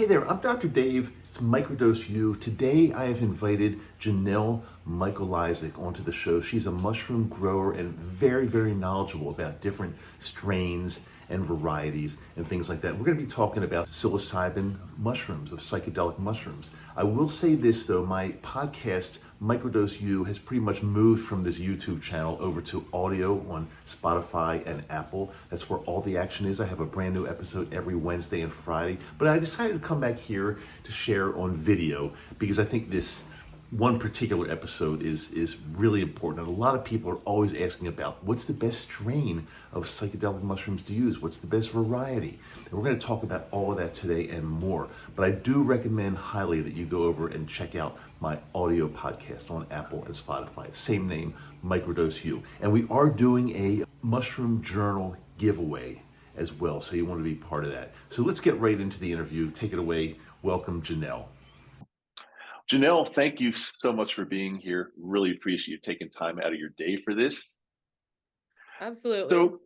Hey there, I'm Dr. Dave. It's Microdose U. Today I have invited Janelle Micholizek onto the show. She's a mushroom grower and very knowledgeable about different strains and varieties and things like that. We're going to be talking about psilocybin mushrooms, of psychedelic mushrooms. I will say this though, my podcast, Microdose U, has pretty much moved from this YouTube channel over to audio on Spotify and Apple. That's where all the action is. I have a brand new episode every Wednesday and Friday, but I decided to come back here to share on video because I think this one particular episode is really important. And a lot of people are always asking about what's the best strain of psychedelic mushrooms to use? What's the best variety? And we're going to talk about all of that today and more. But I do recommend highly that you go over and check out my audio podcast on Apple and Spotify. Same name, Microdose U. And we are doing a mushroom journal giveaway as well. So you want to be part of that. So let's get right into the interview. Take it away. Welcome, Janelle. Janelle, thank you so much for being here. Really appreciate you taking time out of your day for this. Absolutely. So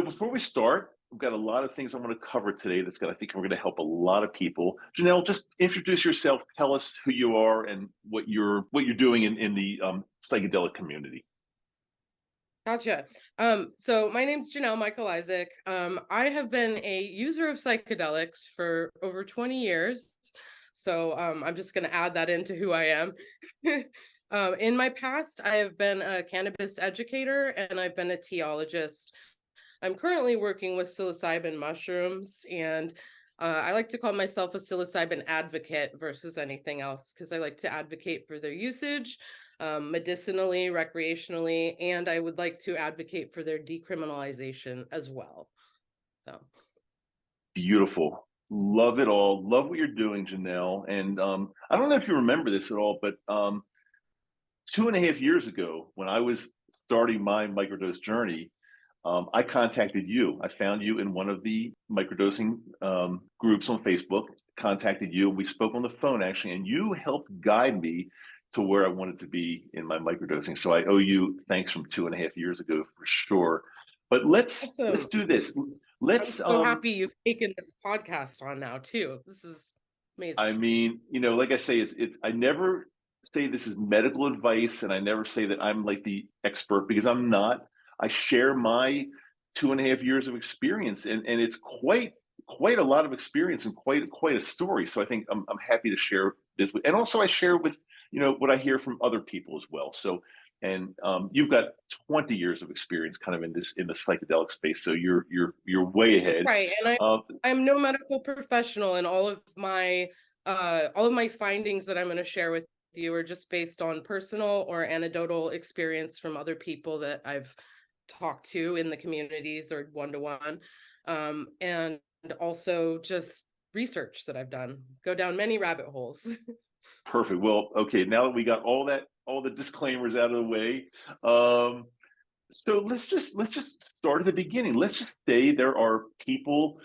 before we start, we've got a lot of things I want to cover today I think we're going to help a lot of people. Janelle, just introduce yourself. Tell us who you are and what you're doing in the psychedelic community. Gotcha. So my name's Janelle Micholizek. I have been a user of psychedelics for over 20 years. So I'm just going to add that into who I am. In my past, I have been a cannabis educator and I've been a teologist. I'm currently working with psilocybin mushrooms, and I like to call myself a psilocybin advocate versus anything else because I like to advocate for their usage medicinally, recreationally, and I would like to advocate for their decriminalization as well. So beautiful. Love it all. Love what you're doing, Janelle. And I don't know if you remember this at all, but 2.5 years ago, when I was starting my microdose journey, I contacted you. I found you in one of the microdosing groups on Facebook, contacted you, and we spoke on the phone actually, and you helped guide me to where I wanted to be in my microdosing. So I owe you thanks from 2.5 years ago for sure. But let's do this. I'm so happy you've taken this podcast on now too. This is amazing. I mean, like I say, it's I never say this is medical advice, and I never say that I'm like the expert because I'm not. I share my 2.5 years of experience, and it's quite a lot of experience and quite a story. So I think I'm happy to share this with, and also I share with what I hear from other people as well. So, and you've got 20 years of experience kind of in the psychedelic space, so you're way ahead. Right, and I'm no medical professional, and all of my findings that I'm going to share with you are just based on personal or anecdotal experience from other people that I've talked to in the communities or one-to-one, and also just research that I've done. Go down many rabbit holes. Perfect. Well, okay, now that we got all the disclaimers out of the way, so let's just start at the beginning. Let's just say there are people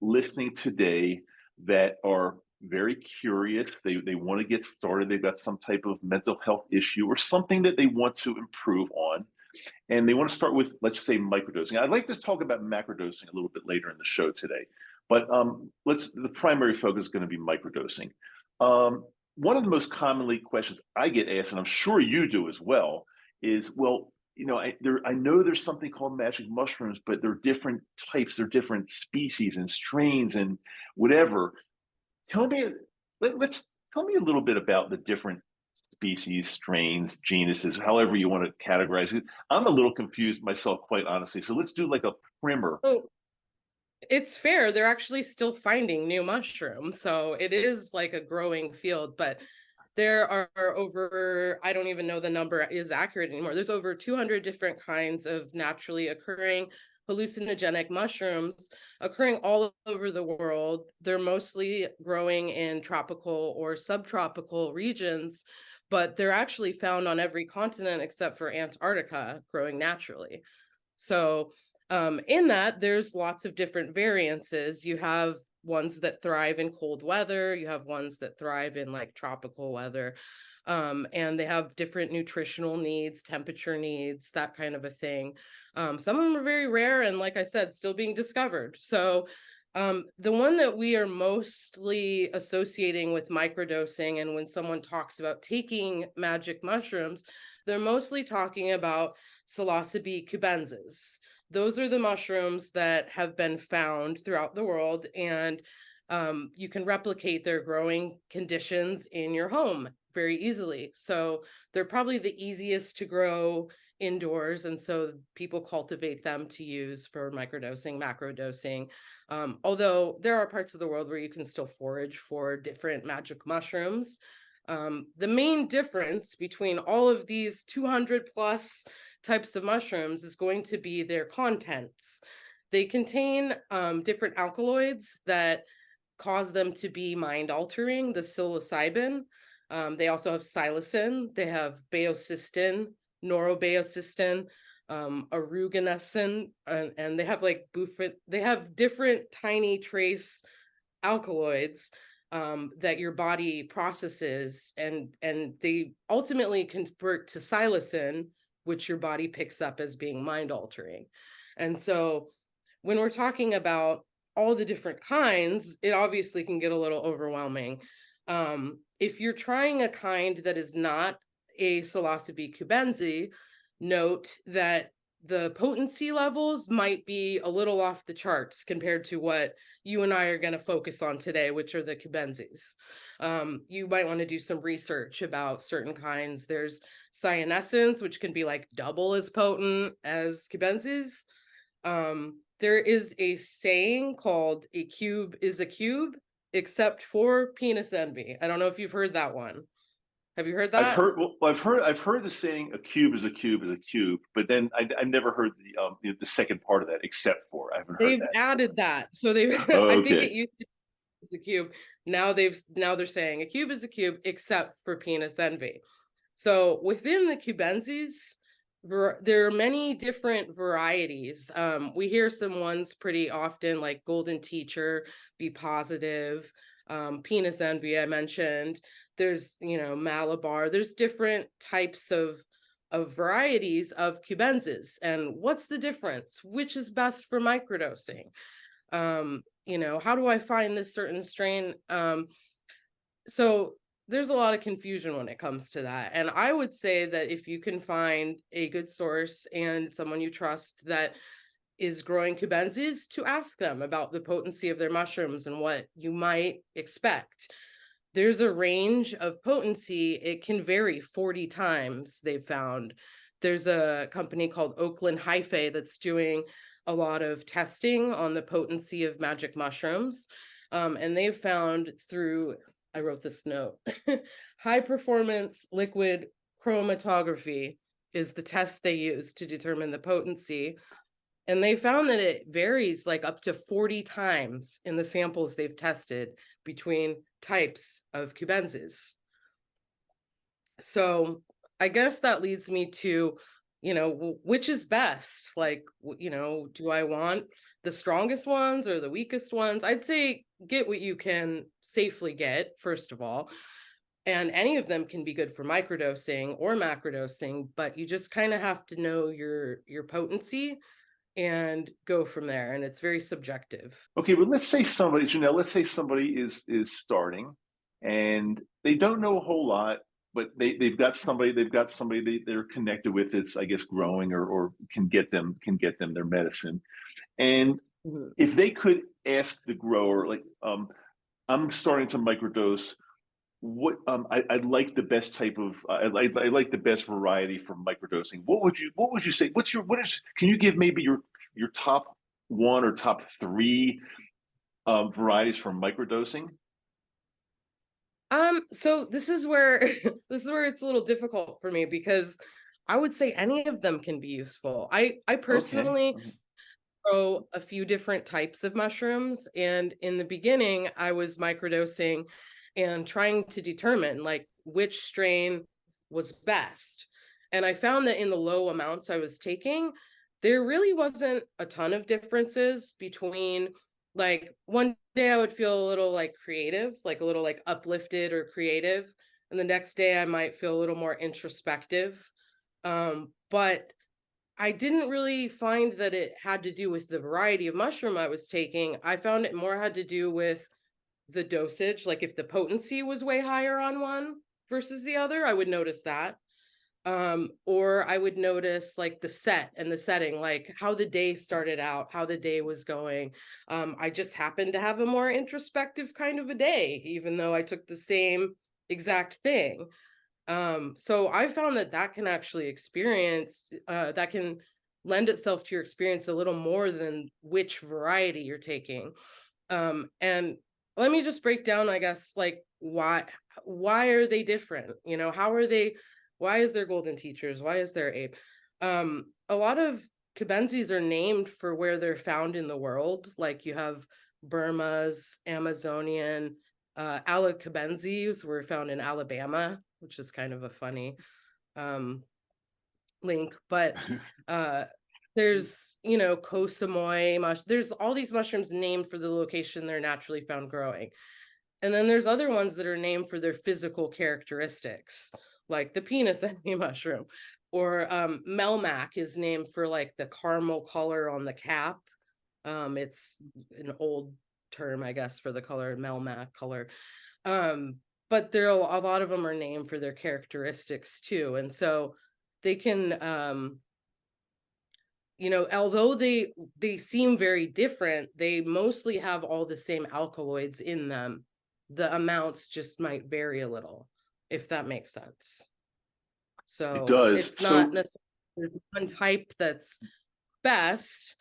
listening today that are very curious. They want to get started. They've got some type of mental health issue or something that they want to improve on, and they want to start with, let's say, microdosing. I'd like to talk about macrodosing a little bit later in the show today, but the primary focus is going to be microdosing. One of the most commonly questions I get asked, and I'm sure you do as well, is, well, I know there's something called magic mushrooms, but they're different types, they're different species and strains and whatever. Tell me a little bit about the different species, strains, genuses, however you want to categorize it. I'm a little confused myself, quite honestly. So let's do like a primer. Oh, it's fair. They're actually still finding new mushrooms. So it is like a growing field, but there are over, I don't even know the number is accurate anymore. There's over 200 different kinds of naturally occurring hallucinogenic mushrooms occurring all over the world. They're mostly growing in tropical or subtropical regions, but they're actually found on every continent except for Antarctica, growing naturally. So in that, there's lots of different variances. You have ones that thrive in cold weather, you have ones that thrive in like tropical weather, and they have different nutritional needs, temperature needs, that kind of a thing. Some of them are very rare and, like I said, still being discovered. So The one that we are mostly associating with microdosing, and when someone talks about taking magic mushrooms, they're mostly talking about Psilocybe cubensis. Those are the mushrooms that have been found throughout the world, and you can replicate their growing conditions in your home very easily. So they're probably the easiest to grow indoors, and so people cultivate them to use for microdosing, macrodosing. Although there are parts of the world where you can still forage for different magic mushrooms. The main difference between all of these 200 plus types of mushrooms is going to be their contents. They contain different alkaloids that cause them to be mind altering, the psilocybin. They also have psilocin, they have baeocystin, norobaeocystin, aruginesin, and they have like they have different tiny trace alkaloids that your body processes, and they ultimately convert to psilocin, which your body picks up as being mind altering. And so when we're talking about all the different kinds, it obviously can get a little overwhelming. If you're trying a kind that is not a Psilocybe cubensi, note that the potency levels might be a little off the charts compared to what you and I are going to focus on today, which are the cubensis. You might want to do some research about certain kinds. There's cyanescens, which can be like double as potent as cubensis. There is a saying called "a cube is a cube," except for penis envy. I don't know if you've heard that one. Have you heard I've that? heard well, I've heard the saying "a cube is a cube is a cube," but then I've never heard the second part of that. Except for I haven't heard They've that. added that. So they I think it Okay. used to be as a cube. Now they're saying a cube is a cube except for penis envy. So within the cubensis, there are many different varieties. We hear some ones pretty often, like golden teacher, be positive, penis envy, I mentioned. There's, Malabar. There's different types of varieties of cubensis. And what's the difference? Which is best for microdosing? How do I find this certain strain? So there's a lot of confusion when it comes to that. And I would say that if you can find a good source and someone you trust that is growing cubensis, to ask them about the potency of their mushrooms and what you might expect. There's a range of potency. It can vary 40 times, they've found. There's a company called Oakland Hyphae that's doing a lot of testing on the potency of magic mushrooms. And they've found through, I wrote this note, high performance liquid chromatography is the test they use to determine the potency. And they found that it varies like up to 40 times in the samples they've tested between types of cubensis. So I guess that leads me to, which is best? Like, do I want the strongest ones or the weakest ones? I'd say get what you can safely get, first of all. And any of them can be good for microdosing or macrodosing, but you just kind of have to know your potency and go from there. And it's very subjective. Okay, but let's say somebody, Janelle, let's say somebody is starting and they don't know a whole lot, but they've got somebody they're connected with that's I guess growing or can get them their medicine. And Mhm. if they could ask the grower, like, I'm starting to microdose. I like the best type of I like the best variety for microdosing. What would you say? What is? Can you give maybe your top one or top three varieties for microdosing? So this is where this is where it's a little difficult for me because I would say any of them can be useful. I Okay. personally grow a few different types of mushrooms, and in the beginning I was microdosing and trying to determine like which strain was best. And I found that in the low amounts I was taking, there really wasn't a ton of differences between, like, one day I would feel a little like creative, like a little like uplifted or creative, and the next day I might feel a little more introspective. But I didn't really find that it had to do with the variety of mushroom I was taking. I found it more had to do with the dosage. Like if the potency was way higher on one versus the other, I would notice that. Or I would notice like the set and the setting, like how the day started out, how the day was going. I just happened to have a more introspective kind of a day, even though I took the same exact thing. So I found that that can actually that can lend itself to your experience a little more than which variety you're taking. And let me just break down, I guess, like why are they different? You know, how are they, why is there golden teachers? Why is there ape? A lot of Cubensis are named for where they're found in the world. Like you have Burma's Amazonian, Alacubensis were found in Alabama, which is kind of a funny um, link. But there's, you know, Kosamoy there's all these mushrooms named for the location they're naturally found growing. And then there's other ones that are named for their physical characteristics, like the penis envy mushroom, or Melmac is named for like the caramel color on the cap. It's an old term, I guess, for the color Melmac color. Um, but there are a lot of them are named for their characteristics too, and so they can you know, although they seem very different, they mostly have all the same alkaloids in them. The amounts just might vary a little, if that makes sense. It So does. it's not So, necessarily there's one type that's best.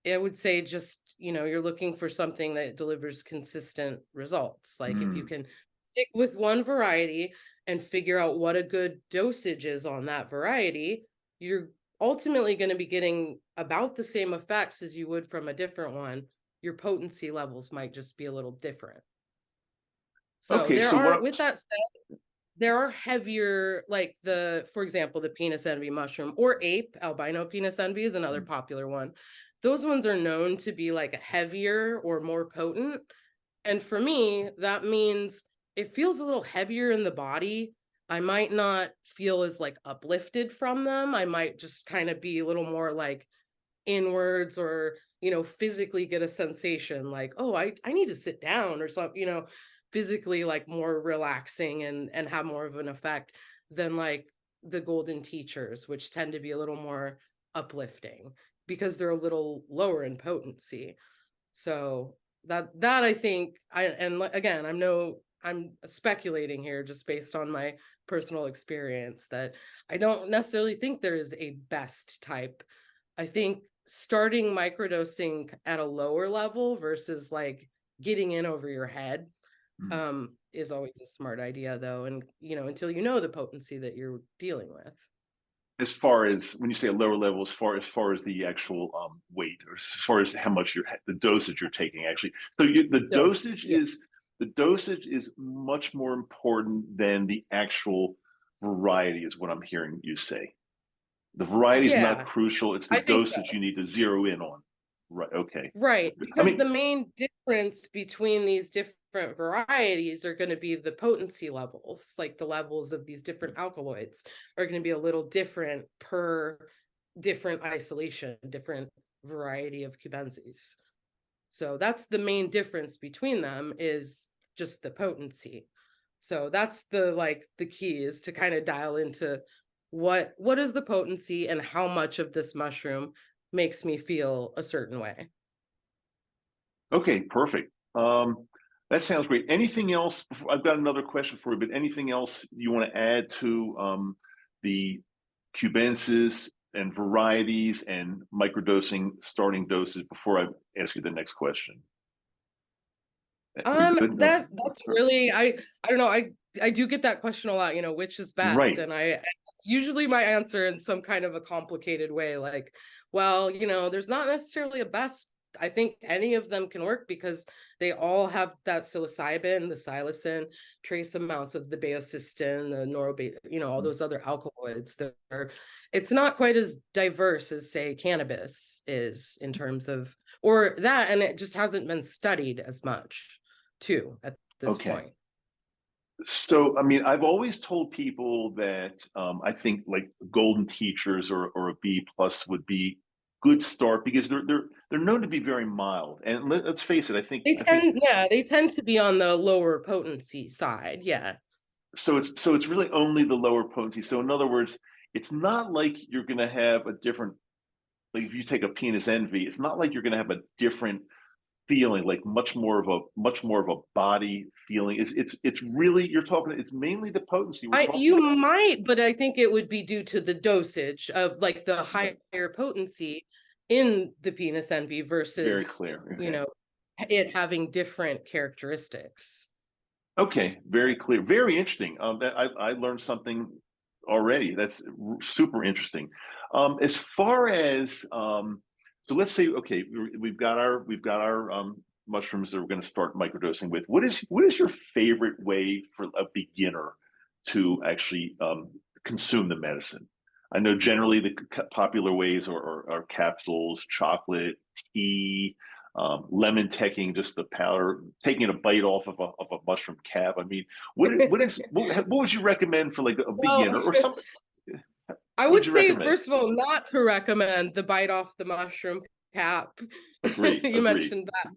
I would say just, you know, you're looking for something that delivers consistent results. Like if you mm, can stick with one variety and figure out what a good dosage is on that variety, you're ultimately going to be getting about the same effects as you would from a different one. Your potency levels might just be a little different. So okay. there So what? are, with that said, there are heavier, like for example, the penis envy mushroom or ape, albino penis envy is another popular one. Those ones are known to be like heavier or more potent. And for me, that means it feels a little heavier in the body. I might not feel as like uplifted from them. I might just kind of be a little more like inwards, or, you know, physically get a sensation like, oh, I need to sit down or something, you know, physically like more relaxing and have more of an effect than like the golden teachers, which tend to be a little more uplifting because they're a little lower in potency. So that I think again, I'm speculating here just based on my personal experience, that I don't necessarily think there is a best type. I think starting microdosing at a lower level versus like getting in over your head Mm. is always a smart idea though, and you know, until you know the potency that you're dealing with. As far as when you say a lower level, as far as the actual weight, or as far as how much the dosage you're taking, actually. So Dose, yeah. the dosage is much more important than the actual variety, is what I'm hearing you say. The variety is not Yeah, crucial. It's the I think so. dosage you need to zero in on. Right. Okay. Right, I because the mean, main difference between these different varieties are going to be the potency levels, like the levels of these different alkaloids are going to be a little different per different isolation, different variety of cubensis. So that's the main difference between them, is just the potency. So that's the key, is to kind of dial into what is the potency and how much of this mushroom makes me feel a certain way. okay, perfect. That sounds great. Anything else? I've got another question for you, but anything else you want to add to the cubensis and varieties and microdosing starting doses before I ask you the next question? We good? No. That's really, I don't know, I do get that question a lot, you know, which is best, Right. and it's usually my answer in some kind of a complicated way, like, well, you know, there's not necessarily a best. I think any of them can work because they all have that psilocybin, the psilocin, trace amounts of the baeocystin, the norobeta, you know, all those other alkaloids that are, it's not quite as diverse as say cannabis is in terms of, or that, and it just hasn't been studied as much too at this Okay. point. So, I mean, I've always told people that I think like golden teachers or a B plus would be good start because they're known to be very mild. And let's face it, They tend to be on the lower potency side. Yeah. so it's really only the lower potency. So in other words, it's not like you're going to have a different, like if you take a penis envy, it's not like you're going to have a different feeling, like much more of a body feeling. It's really, you're talking, it's mainly the potency we're talking You about. might, but I think it would be due to the dosage of like the higher potency in the penis envy Very versus, clear. you Okay. know, it having different characteristics. Okay, very clear. Very interesting. That I learned something already. That's super interesting. As far as so let's say, okay, we've got our mushrooms that we're going to start microdosing with. What is your favorite way for a beginner to actually consume the medicine? I know generally the popular ways are capsules, chocolate, tea, lemon taking just the powder, taking a bite off of a mushroom cap. I mean, what would you recommend for like a Well, beginner or something? I What would would you say, recommend? first of all, not to recommend the bite off the mushroom cap. Agree, You agree, mentioned that.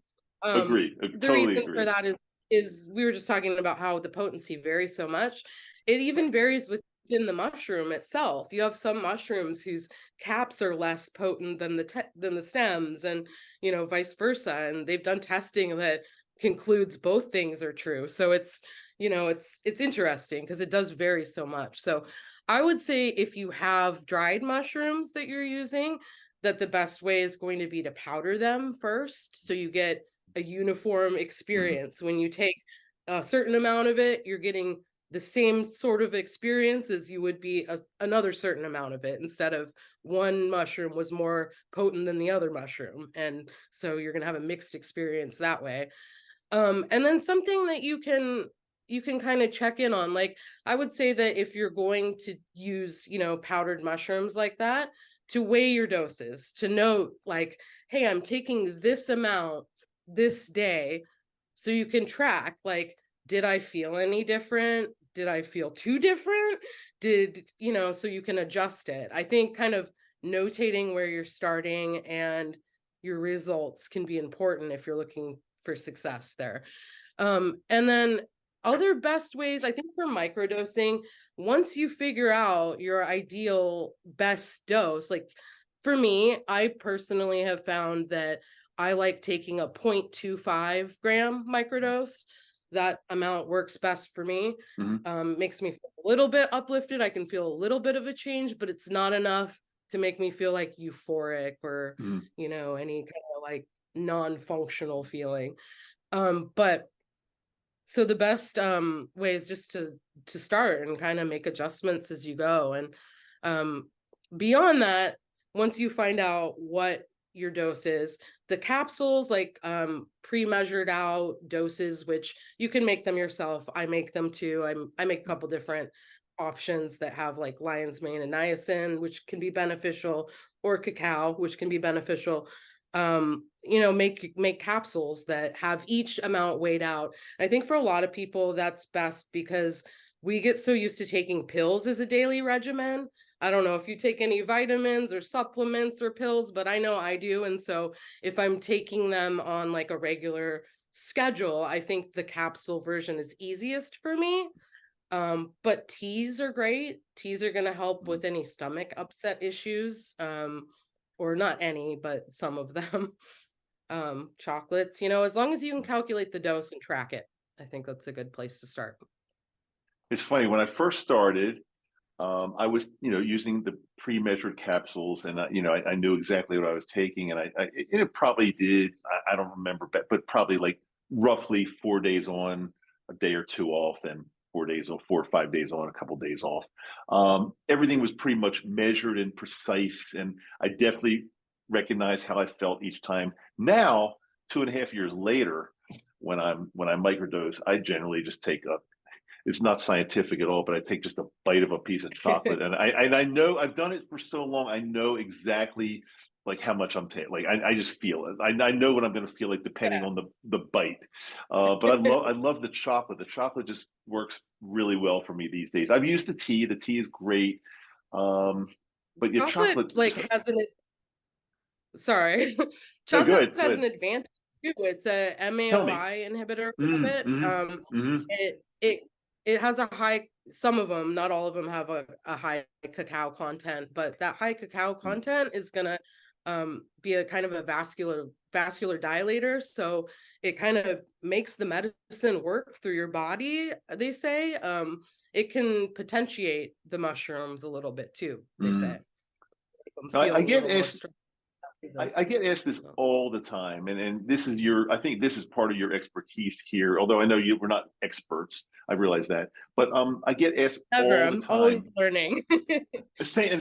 agree, The totally reason for agree. that is we were just talking about how the potency varies so much. It even varies within the mushroom itself. You have some mushrooms whose caps are less potent than the stems, and vice versa. And they've done testing that concludes both things are true. So it's interesting because it does vary so much. So I would say if you have dried mushrooms that you're using, that the best way is going to be to powder them first, so you get a uniform Mhm. experience. When you take a certain amount of it, you're getting the same sort of experience as you would be another certain amount of it, instead of one mushroom was more potent than the other mushroom. And so you're going to have a mixed experience that way. And then something that you can kind of check in on, like I would say that if you're going to use, powdered mushrooms like that, to weigh your doses, to note like, hey, I'm taking this amount this day, so you can track like, did I feel any different? Did I feel too different? So you can adjust it. I think kind of notating where you're starting and your results can be important if you're looking for success there. And then other best ways, I think, for microdosing, once you figure out your ideal best dose, like for me, I personally have found that I like taking a 0.25 gram microdose. That amount works best for me. Mhm. Makes me feel a little bit uplifted. I can feel a little bit of a change, but it's not enough to make me feel like euphoric or, Mhm. any kind of like non-functional feeling. But so the best way is just to start and kind of make adjustments as you go. And um beyond that, once you find out what your dose is, the capsules, like pre-measured out doses, which you can make them yourself. I make them too. I make a couple different options that have like lion's mane and niacin, which can be beneficial, or cacao, which can be beneficial. Make capsules that have each amount weighed out. I think for a lot of people that's best because we get so used to taking pills as a daily regimen. I don't know if you take any vitamins or supplements or pills, but I know I do. And so if I'm taking them on like a regular schedule, I think the capsule version is easiest for me. But teas are great. Teas are going to help Mhm. with any stomach upset issues. Or not any, but some of them. Chocolates, as long as you can calculate the dose and track it, I think that's a good place to start. It's funny when I first started. I was, using the pre-measured capsules, and I knew exactly what I was taking, and it probably did. I don't remember, but probably like roughly 4 days on, a day or two off, and 4 days on, 4 or 5 days on, a couple of days off. Everything was pretty much measured and precise, and I definitely recognized how I felt each time. Now, 2.5 years later, when I microdose, I generally just take a, it's not scientific at all, but I take just a bite of a piece of chocolate, and I know I've done it for so long. I know exactly like how much I'm taking. Like I just feel it. I know what I'm going to feel like depending Yeah. on the bite. But I love the chocolate. The chocolate just works really well for me these days. I've used the tea. The tea is great. Um, but yeah, Chocolate chocolate. like has an sorry. No, Chocolate good, has good. an advantage too. It's a Tell me. MAOI inhibitor of Mm, it. mm-hmm, mm-hmm, It has a high, some of them, not all of them have a high cacao content, but that high cacao content is gonna be a kind of a vascular dilator. So it kind of makes the medicine work through your body, they say. It can potentiate the mushrooms a little bit too, they say. mm. Make them I, feel I a get little more asked strong. I get asked this all the time, and this is your, I think this is part of your expertise here. Although I know we're not experts, I realize that, but I get asked Never, all the I'm always time. learning. Same.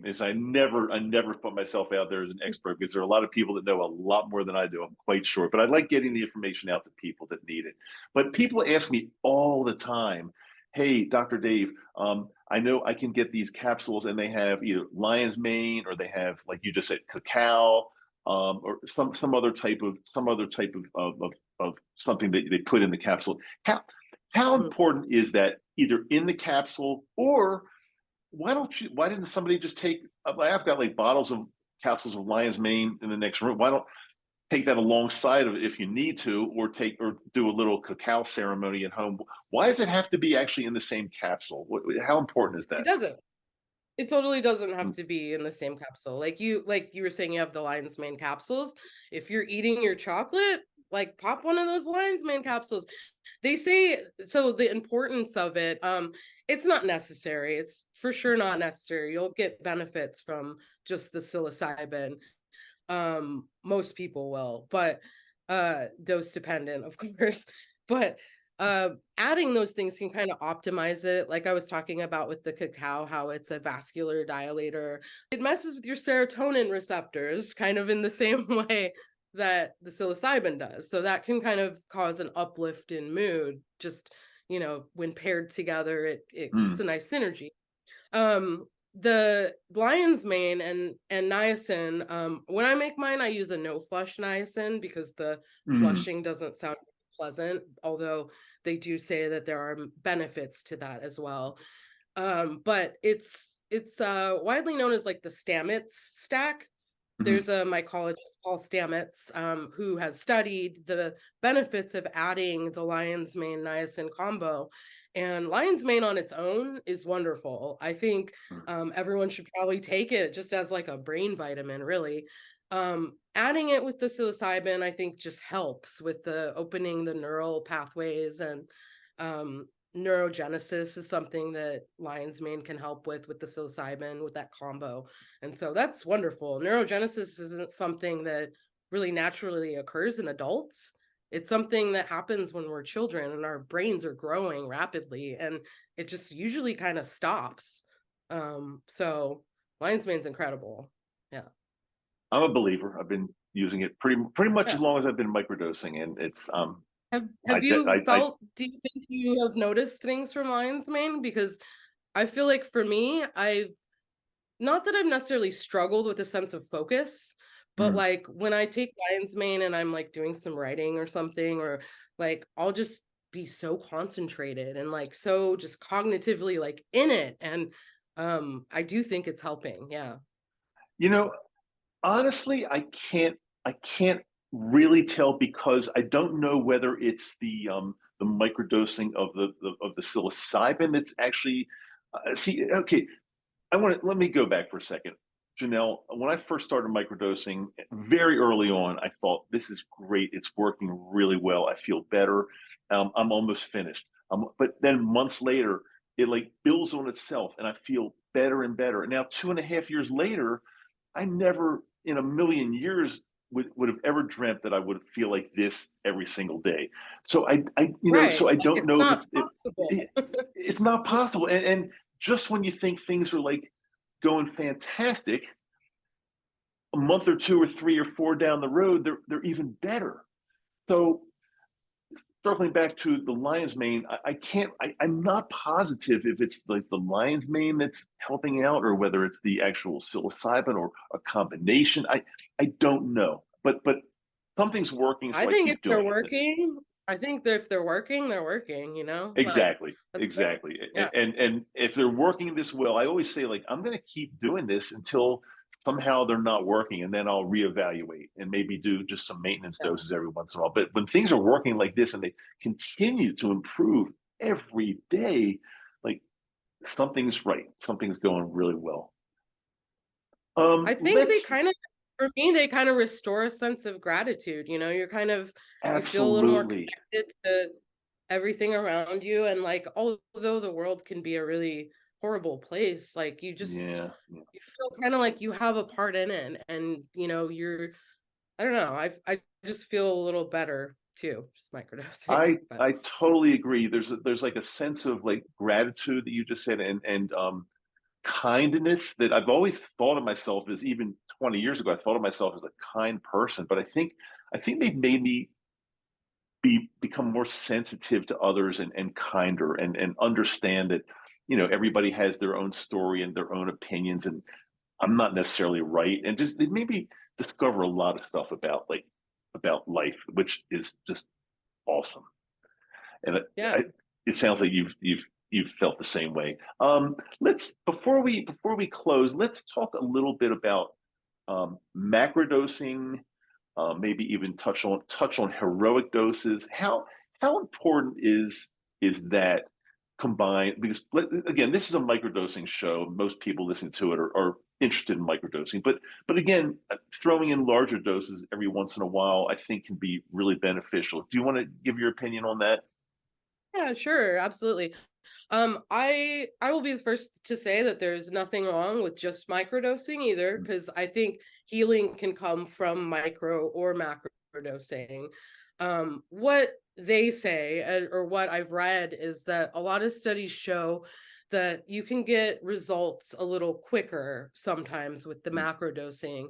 Is I never put myself out there as an expert because there are a lot of people that know a lot more than I do. I'm quite sure, but I like getting the information out to people that need it. But people ask me all the time, "Hey, Dr. Dave, I know I can get these capsules, and they have either lion's mane or they have, like you just said, cacao, or some other type of something that they put in the capsule. How important is that either in the capsule, or why didn't somebody just take, I've got like bottles of capsules of lion's mane in the next room. Why don't take that alongside of it if you need to, or do a little cacao ceremony at home? Why does it have to be actually in the same capsule? How important is It that? doesn't. It totally doesn't have Mm, to be in the same capsule. Like you were saying, you have the lion's mane capsules. If you're eating your chocolate, like pop one of those lion's mane capsules. They say, so the importance of it, it's not necessary. It's for sure not necessary. You'll get benefits from just the psilocybin. Most people will, but dose dependent, of course. But adding those things can kind of optimize it, like I was talking about with the cacao, how it's a vascular dilator. It messes with your serotonin receptors kind of in the same way that the psilocybin does, so that can kind of cause an uplift in mood, just when paired together. It's mm, a nice synergy. um the lion's mane and niacin, when I make mine, I use a no flush niacin because the mm, flushing doesn't sound pleasant, although they do say that there are benefits to that as well. But it's widely known as like the Stamets stack. mm. There's a mycologist, Paul Stamets, who has studied the benefits of adding the lion's mane niacin combo. And lion's mane on its own is wonderful. I think everyone should probably take it just as like a brain vitamin, really. Adding it with the psilocybin, I think, just helps with the opening the neural pathways, and neurogenesis is something that lion's mane can help with the psilocybin, with that combo. And so that's wonderful. Neurogenesis isn't something that really naturally occurs in adults. It's something that happens when we're children and our brains are growing rapidly, and it just usually kind of stops. So lion's mane's incredible. Yeah. I'm a believer. I've been using it pretty much Yeah. as long as I've been microdosing, and it's Have you felt, do you think you have noticed things from lion's mane? Because I feel like for me, I've not that I've necessarily struggled with a sense of focus, but mm, like when I take lion's mane and I'm like doing some writing or something, or like I'll just be so concentrated and like so just cognitively like in it. And I do think it's helping. Yeah. you know, honestly, I can't really tell because I don't know whether it's the microdosing of the psilocybin that's actually see. Okay, let me go back for a second. Janelle, when I first started microdosing very early on, I thought this is great. It's working really well. I feel better. I'm almost finished. But then months later, it like builds on itself, and I feel better and better. And now 2.5 years later, I never in a million years would have ever dreamt that I would feel like this every single day. So so Right. I Like don't it's know if not possible. it's not Yeah. possible. And just when you think things are like going fantastic, a month or two or three or four down the road, they're even better. So circling back to the lion's mane, I can't, I'm not positive if it's like the lion's mane that's helping out or whether it's the actual psilocybin or a combination. I don't know, but something's working, I so I think if keep they're doing it. working, I think that if they're working, they're working, like Exactly, that's great. exactly. Yeah. And if they're working this well, I always say like I'm going to keep doing this until somehow they're not working, and then I'll reevaluate and maybe do just some maintenance Yeah. doses every once in a while. But when things are working like this and they continue to improve every day, like something's right, something's going really well. I think they Let's kind of, for me, they kind of restore a sense of gratitude. You're kind of, you feel a little more absolutely, connected to everything around you. And like, although the world can be a really horrible place, like yeah. you feel kind of like you have a part in it. And, I don't know, I just feel a little better too, just microdosing. But I totally agree. There's like a sense of like gratitude that you just said, and kindness that I've always thought of myself as. Even 20 years ago I thought of myself as a kind person, but I think they've made me become more sensitive to others and kinder and understand that everybody has their own story and their own opinions, and I'm not necessarily right, and just it made me discover a lot of stuff about life, which is just awesome. And yeah. it sounds like you've felt the same way. Let's before we close, let's talk a little bit about macrodosing. Maybe even touch on heroic doses. How important is that combined? Because again, this is a microdosing show. Most people listening to it are interested in microdosing, but again, throwing in larger doses every once in a while, I think, can be really beneficial. Do you want to give your opinion on that? Yeah, sure, absolutely. I will be the first to say that there's nothing wrong with just microdosing either, because I think healing can come from micro or macrodosing. What they say, or what I've read, is that a lot of studies show that you can get results a little quicker sometimes with the macrodosing,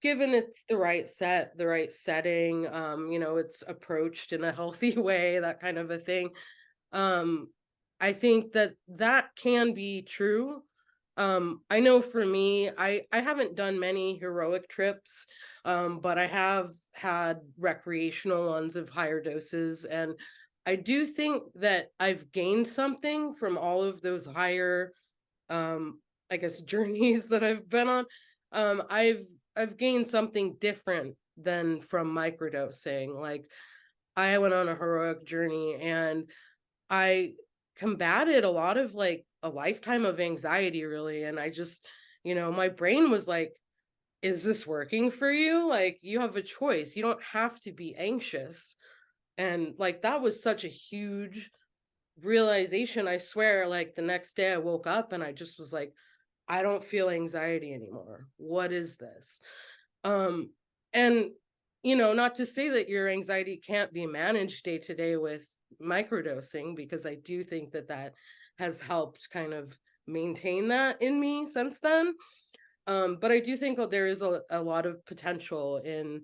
given it's the right setting, it's approached in a healthy way, that kind of a thing. um I think that that can be true. I know for me, I haven't done many heroic trips, but I have had recreational ones of higher doses, and I do think that I've gained something from all of those higher, um I guess, journeys that I've been on. I've gained something different than from microdosing. Like, I went on a heroic journey and I combated a lot of, like, a lifetime of anxiety, really. And I just, my brain was like, is this working for you? Like, you have a choice. You don't have to be anxious. And like, that was such a huge realization. I swear, like, the next day I woke up and I just was like, I don't feel anxiety anymore. What is this? Um, and not to say that your anxiety can't be managed day to day with microdosing, because I do think that that has helped kind of maintain that in me since then. But I do think that there is a lot of potential in,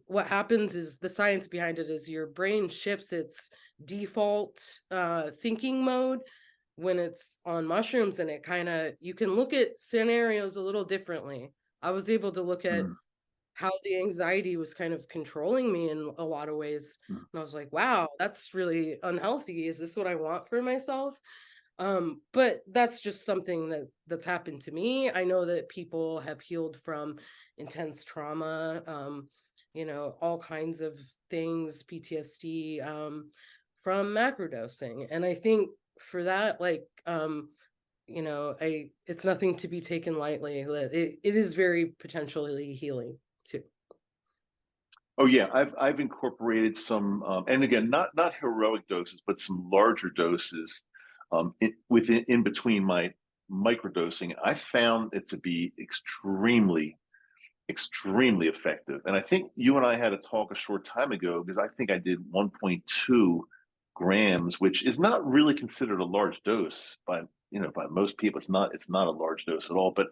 what happens is, the science behind it is, your brain shifts its default thinking mode when it's on mushrooms, and it kind of, you can look at scenarios a little differently. I was able to look at Mm, how the anxiety was kind of controlling me in a lot of ways. mm, And I was like, wow, that's really unhealthy. Is this what I want for myself? But that's just something that's happened to me. I know that people have healed from intense trauma, all kinds of things, PTSD, from macrodosing. And I think for that, like, it's nothing to be taken lightly, that it is very potentially healing too. oh yeah, I've incorporated some, and again, not heroic doses, but some larger doses, in between my microdosing. I found it to be extremely effective. And I think you and I had a talk a short time ago, because I think I did 1.2 grams, which is not really considered a large dose by most people. It's not a large dose at all. But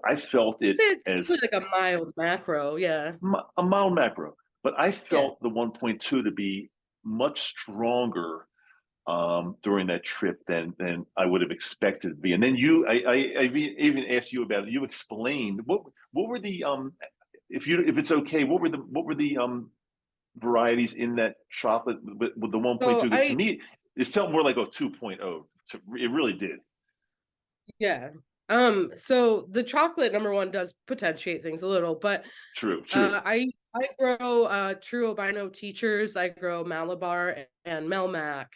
I felt I'd it say it's as usually like a mild macro. Yeah. a mild macro. But I Yeah. felt the 1.2 to be much stronger during that trip than I would have expected it to be. And then I even asked you about it. You explained what were the if it's okay, what were the varieties in that chocolate with the 1.2? So Because to me, it felt more like a 2.0. It really did. yeah. So the chocolate number one does potentiate things a little, but True. I grow true albino teachers. I grow Malabar and Melmac,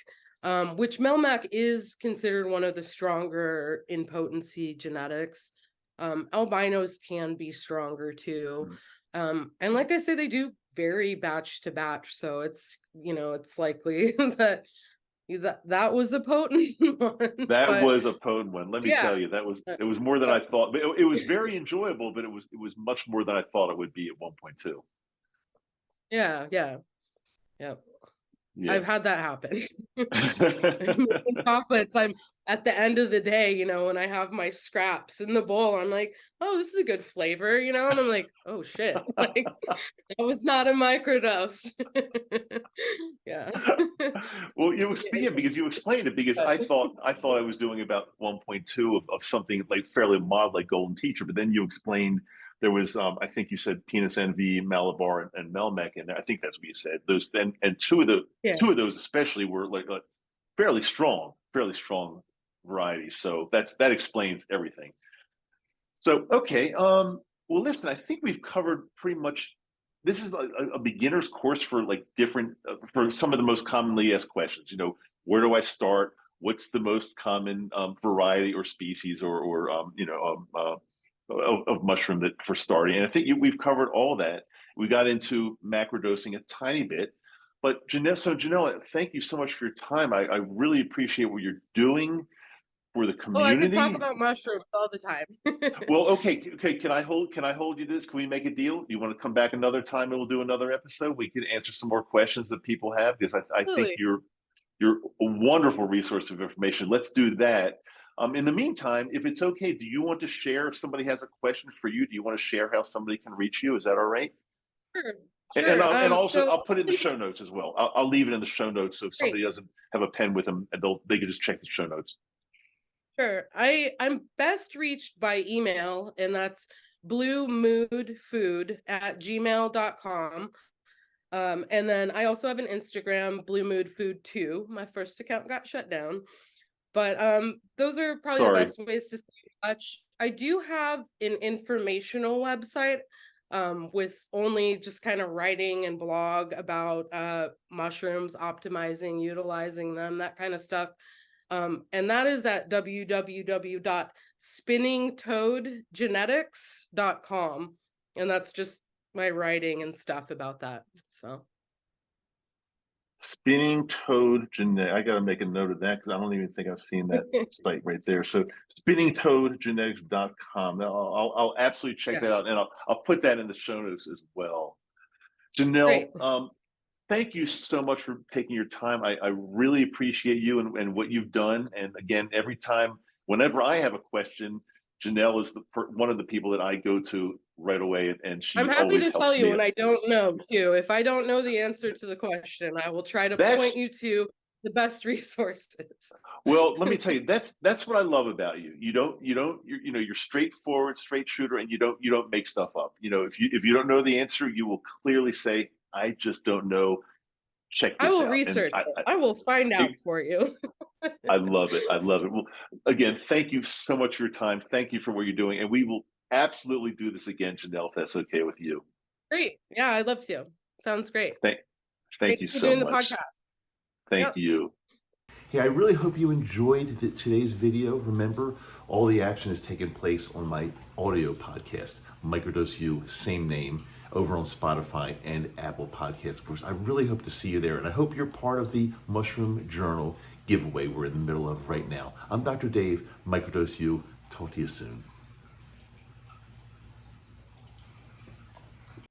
which Melmac is considered one of the stronger in potency genetics. Albinos can be stronger too. And like I say, they do vary batch to batch. So it's, it's likely that was a potent one. That But was a potent one. Let me yeah. tell you, it was more than I thought. But it was very enjoyable, but it was much more than I thought it would be at 1.2. Yeah. Yeah. I've had that happen. Making chocolates, I'm at the end of the day, when I have my scraps in the bowl, I'm like, oh, this is a good flavor, and I'm like, oh shit, like that was not a microdose. Yeah. Well, because you explained it, because I thought I was doing about 1.2 of something like fairly mild, like Golden Teacher, but then you explained there was I think you said Penis Envy, Malabar, and Melmac in there. I think that's what you said. Those and two of those especially were like fairly strong varieties. So that explains everything. So okay, well, listen, I think we've covered pretty much. This is a beginner's course for like different for some of the most commonly asked questions. Where do I start? What's the most common variety or species of mushroom that for starting? And I think we've covered all that. We got into macrodosing a tiny bit, but Janelle, thank you so much for your time. I really appreciate what you're doing for the Oh, I could talk community. about mushrooms all the time. Well, okay. Can I hold you to this? Can we make a deal? Do you want to come back another time and we'll do another episode? We can answer some more questions that people have, because I think Absolutely. you're a wonderful resource of information. Let's do that. In the meantime, if it's okay, do you want to share, if somebody has a question for you, do you want to share how somebody can reach you? Is that all right? Sure. And, Sure. and also So I'll put it in the show notes as well. I'll leave it in the show notes, so if great. somebody doesn't have a pen with them, and they can just check the show notes. Sure. I'm best reached by email, and that's bluemoodfood@gmail.com. And then I also have an Instagram, bluemoodfood2. My first account got shut down. But those are probably the Sorry. best ways to stay in touch. I do have an informational website with only just kind of writing and blog about mushrooms, optimizing, utilizing them, that kind of stuff. And that is at www.spinningtoadgenetics.com. And that's just my writing and stuff about that. So Spinning Toad Genetic. I got to make a note of that because I don't even think I've seen that site right there. So spinningtoadgenetics.com. I'll absolutely check that out, and I'll put that in the show notes as well. Janelle, thank you so much for taking your time. I really appreciate you and what you've done. And again, every time, whenever I have a question, Janelle is one of the people that I go to right away, and she I'm happy always to helps tell you me. when I don't know too. If I don't know the answer to the question, I will try to point you to the best resources. Well, let me tell you, that's what I love about you. You're straightforward, straight shooter, and you don't make stuff up. If you don't know the answer, you will clearly say, I just don't know. Check this out. I will research it. I will find out for you. I love it. I love it. Well, again, thank you so much for your time. Thank you for what you're doing. And we will absolutely do this again, Janelle, if that's okay with you. Great. Yeah, I'd love to. Sounds great. Thank Thanks you for so doing much. the podcast. Thank you. Hey, I really hope you enjoyed today's video. Remember, all the action is taking place on my audio podcast, Microdose U, same name, over on Spotify and Apple Podcasts. Of course, I really hope to see you there, and I hope you're part of the Mushroom Journal giveaway we're in the middle of right now. I'm Dr. Dave, Microdose U. Talk to you soon.